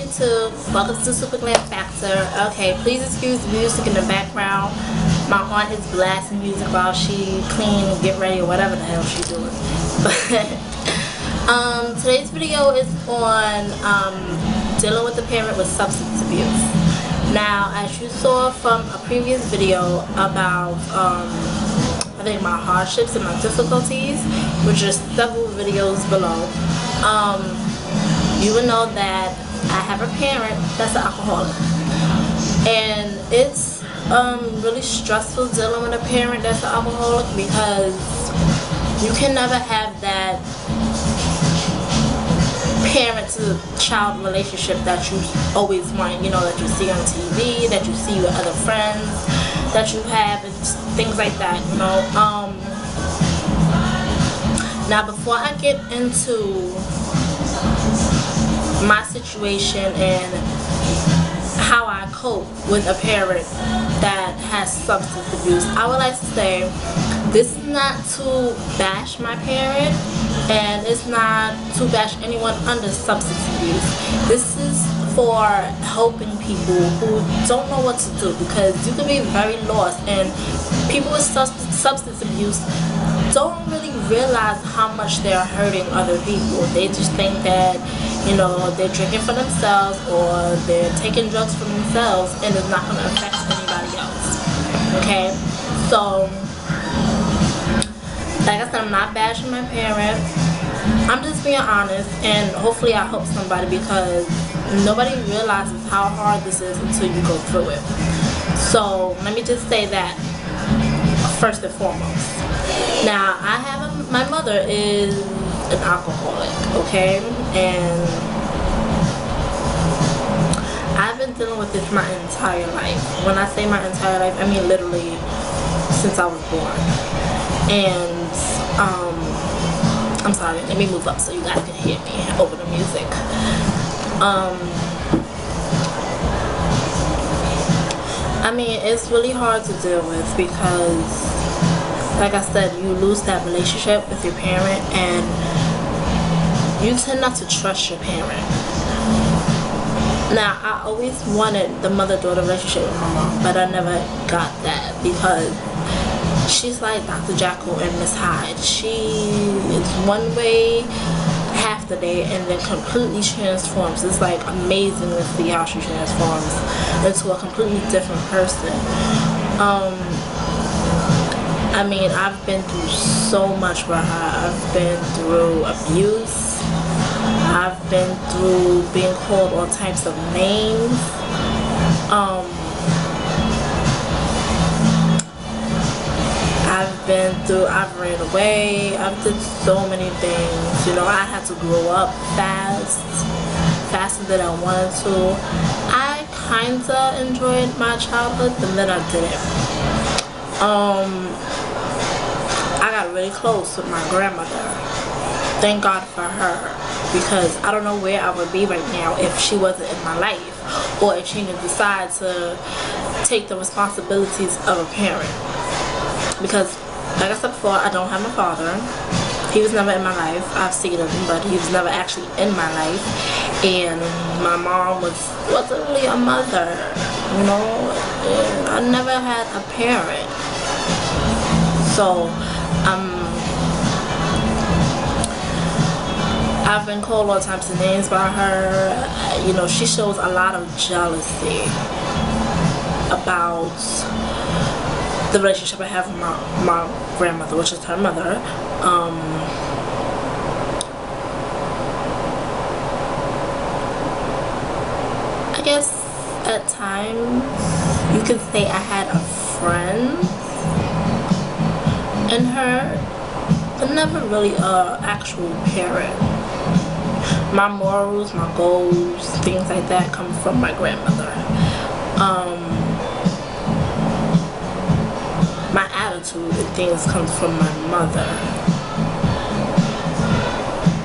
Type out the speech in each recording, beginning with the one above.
YouTube, welcome to Super Glam Factor. Okay, please excuse the music in the background. My aunt is blasting music while she clean, get ready, or whatever the hell she's doing. But today's video is on dealing with a parent with substance abuse. Now, as you saw from a previous video about I think my hardships and my difficulties, which are several videos below, you will know that I have a parent that's an alcoholic, and it's really stressful dealing with a parent that's an alcoholic, because you can never have that parent to child relationship that you always want, you know, that you see on TV, that you see with other friends that you have, and things like that, you know. Now, before I get into my situation and how I cope with a parent that has substance abuse, I would like to say this is not to bash my parent, and it's not to bash anyone under substance abuse. This is for helping people who don't know what to do, because you can be very lost, and people with substance abuse don't really realize how much they're hurting other people. They just think that, you know, they're drinking for themselves or they're taking drugs for themselves, and it's not going to affect anybody else. Okay? So, like I said, I'm not bashing my parent. I'm just being honest, and hopefully I help somebody, because nobody realizes how hard this is until you go through it. So, let me just say that first and foremost. Now, my mother is an alcoholic, okay? And I've been dealing with this my entire life. When I say my entire life, I mean literally since I was born. And I'm sorry, let me move up so you guys can hear me over the music. I mean, it's really hard to deal with, because like I said, you lose that relationship with your parent, and you tend not to trust your parent. Now, I always wanted the mother-daughter relationship with my mom, but I never got that, because she's like Dr. Jekyll and Miss Hyde. She is one way half the day and then completely transforms. It's like amazing to see how she transforms into a completely different person. I mean, I've been through so much with her. I've been through abuse. I've been through being called all types of names. I've ran away. I've did so many things. You know, I had to grow up faster than I wanted to. I kinda enjoyed my childhood, but then I didn't. I got really close with my grandmother. Thank God for her, because I don't know where I would be right now if she wasn't in my life, or if she didn't decide to take the responsibilities of a parent. Because, like I said before, I don't have my father. He was never in my life. I've seen him, but he was never actually in my life. And my mom wasn't really a mother, you know. And I never had a parent. So, I've been called all types of names by her. You know, she shows a lot of jealousy about the relationship I have with my grandmother, which is her mother. I guess at times you could say I had a friend in her, but never really a actual parent. My morals, my goals, things like that come from my grandmother. My attitude and things comes from my mother.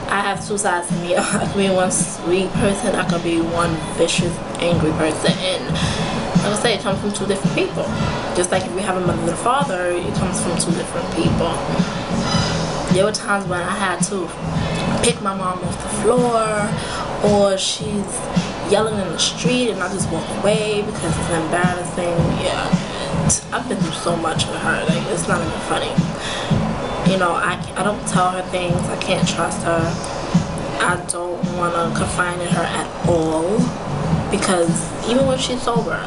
I have two sides to me. I can be one sweet person, I can be one vicious, angry person, and like I say, it comes from two different people. Just like if you have a mother and a father, it comes from two different people. There were times when I had to pick my mom off the floor, or she's yelling in the street and I just walk away because it's embarrassing. Yeah, I've been through so much with her, like it's not even funny. You know, I don't tell her things. I can't trust her. I don't want to confide in her at all, because even when she's sober,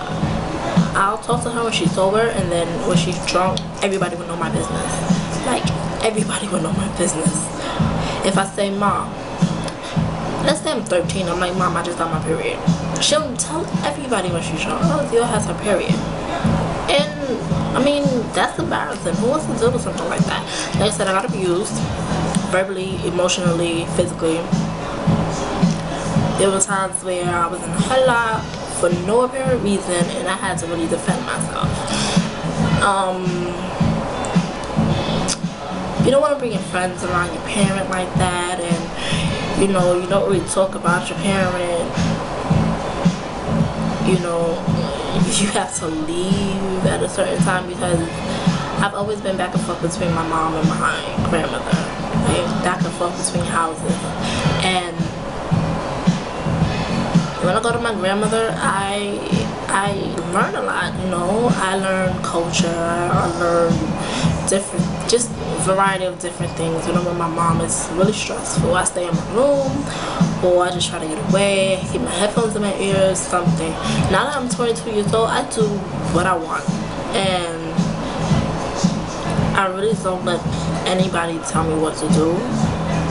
I'll talk to her when she's sober, and then when she's drunk, everybody will know my business. Like, everybody will know my business. If I say, Mom, let's say I'm 13, I'm like, Mom, I just got my period. She'll tell everybody when she's drunk, oh, Zio has her period. And, I mean, that's embarrassing. Who wants to deal with something like that? Like I said, I got abused, verbally, emotionally, physically. There were times where I was in a headlock for no apparent reason, and I had to really defend myself. You don't want to bring your friends around your parent like that, and you know, you don't really talk about your parent. You know, you have to leave at a certain time, because I've always been back and forth between my mom and my grandmother, like back and forth between houses. And when I go to my grandmother, I learn a lot, you know. I learn culture, I learn different, just variety of different things. You know, when my mom is really stressful, I stay in my room, or I just try to get away, keep my headphones in my ears, something. Now that I'm 22 years old, I do what I want, and I really don't let anybody tell me what to do,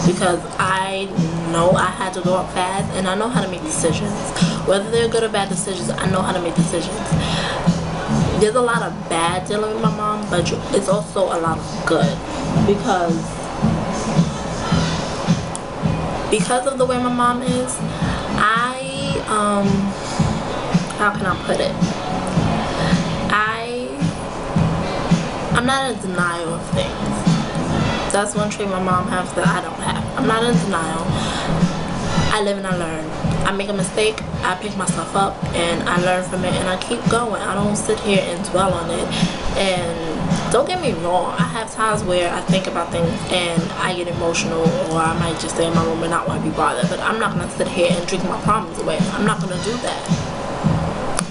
because I know I had to grow up fast, and I know how to make decisions. Whether they're good or bad decisions, I know how to make decisions. There's a lot of bad dealing with my mom, but it's also a lot of good, because of the way my mom is. How can I put it? I'm not in denial of things. That's one trait my mom has that I don't have. I'm not in denial. I live and I learn. I make a mistake, I pick myself up, and I learn from it, and I keep going. I don't sit here and dwell on it. And don't get me wrong, I have times where I think about things and I get emotional, or I might just stay in my room and not want to be bothered. But I'm not going to sit here and drink my problems away. I'm not going to do that.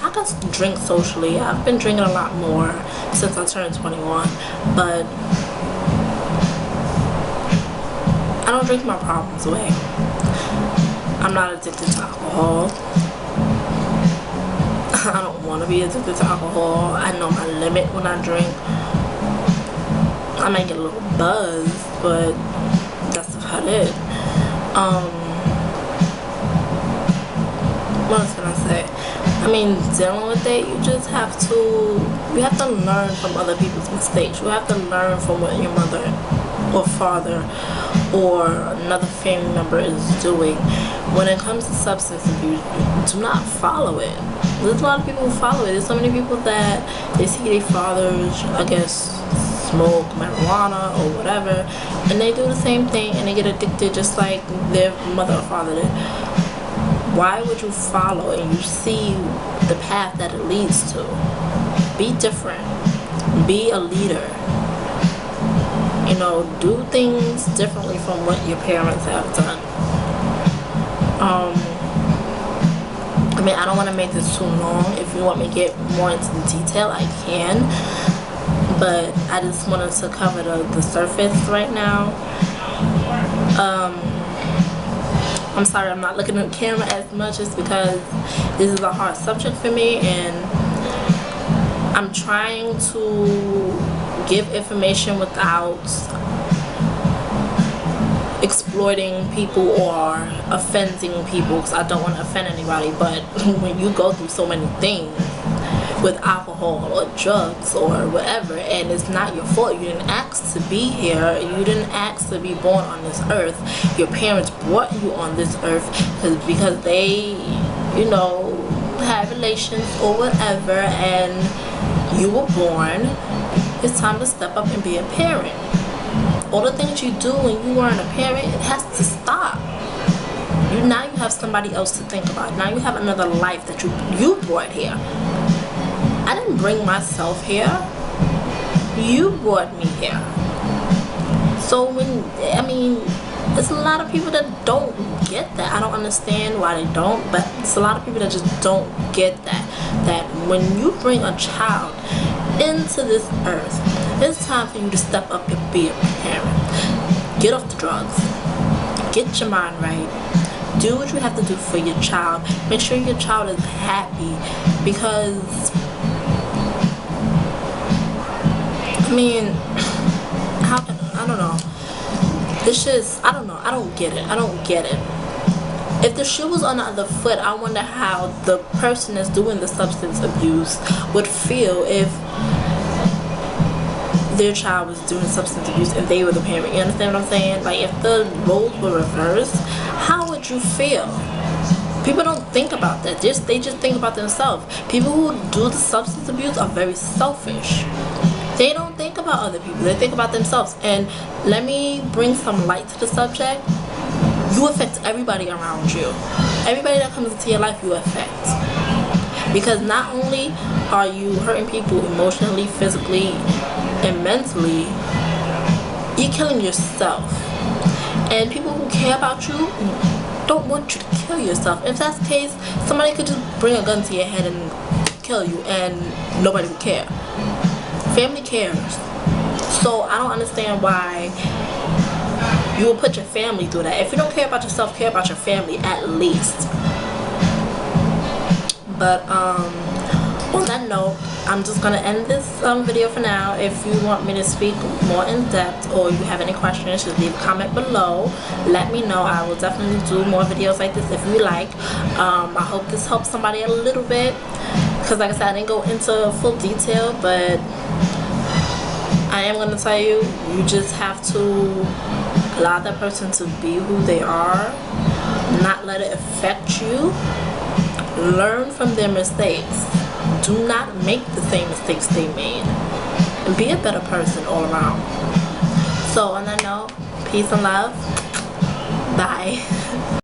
I can drink socially. I've been drinking a lot more since I turned 21, but I don't drink my problems away. I'm not addicted to alcohol. I don't want to be addicted to alcohol. I know my limit when I drink. I might get a little buzz, but that's about it. What else can I say? I mean, dealing with it, you have to learn from other people's mistakes. You have to learn from what your mother or father or another family member is doing. When it comes to substance abuse, do not follow it. There's a lot of people who follow it. There's so many people that they see their fathers, I guess, smoke marijuana or whatever, and they do the same thing, and they get addicted just like their mother or father did. Why would you follow and you see the path that it leads to? Be different. Be a leader. You know, do things differently from what your parents have done. I mean, I don't want to make this too long. If you want me to get more into the detail, I can. But I just wanted to cover the surface right now. I'm sorry I'm not looking at the camera as much, just because this is a hard subject for me, and I'm trying to give information without exploiting people or offending people, because I don't want to offend anybody. But when you go through so many things with alcohol or drugs or whatever, and it's not your fault, you didn't ask to be here, you didn't ask to be born on this earth, your parents brought you on this earth because they, you know, had relations or whatever, and you were born. It's time to step up and be a parent. All the things you do when you weren't a parent, it has to stop. Now you have somebody else to think about. Now you have another life that you brought here. I didn't bring myself here. You brought me here. So It's a lot of people that don't get that. I don't understand why they don't, but it's a lot of people that just don't get that when you bring a child into this earth, it's time for you to step up and be a parent. Get off the drugs, get your mind right, do what you have to do for your child. Make sure your child is happy, because I mean, I don't know. It's just, I don't know. I don't get it. If the shoe was on the other foot, I wonder how the person that's doing the substance abuse would feel if their child was doing substance abuse and they were the parent. You understand what I'm saying? Like, if the roles were reversed, how would you feel? People don't think about that. They just think about themselves. People who do the substance abuse are very selfish. They don't think about other people. They think about themselves. And let me bring some light to the subject. You affect everybody around you. Everybody that comes into your life, you affect. Because not only are you hurting people emotionally, physically, and mentally, you're killing yourself. And people who care about you don't want you to kill yourself. If that's the case, somebody could just bring a gun to your head and kill you and nobody would care. Family cares. So I don't understand why you will put your family through that. If you don't care about yourself, care about your family at least. But on that note, I'm just gonna end this video for now. If you want me to speak more in depth or you have any questions, just leave a comment below. Let me know. I will definitely do more videos like this if you like. I hope this helps somebody a little bit, because like I said, I didn't go into full detail, but I am gonna tell you, you just have to allow that person to be who they are, not let it affect you. Learn from their mistakes. Do not make the same mistakes they made, and be a better person all around. So on that note, peace and love. Bye.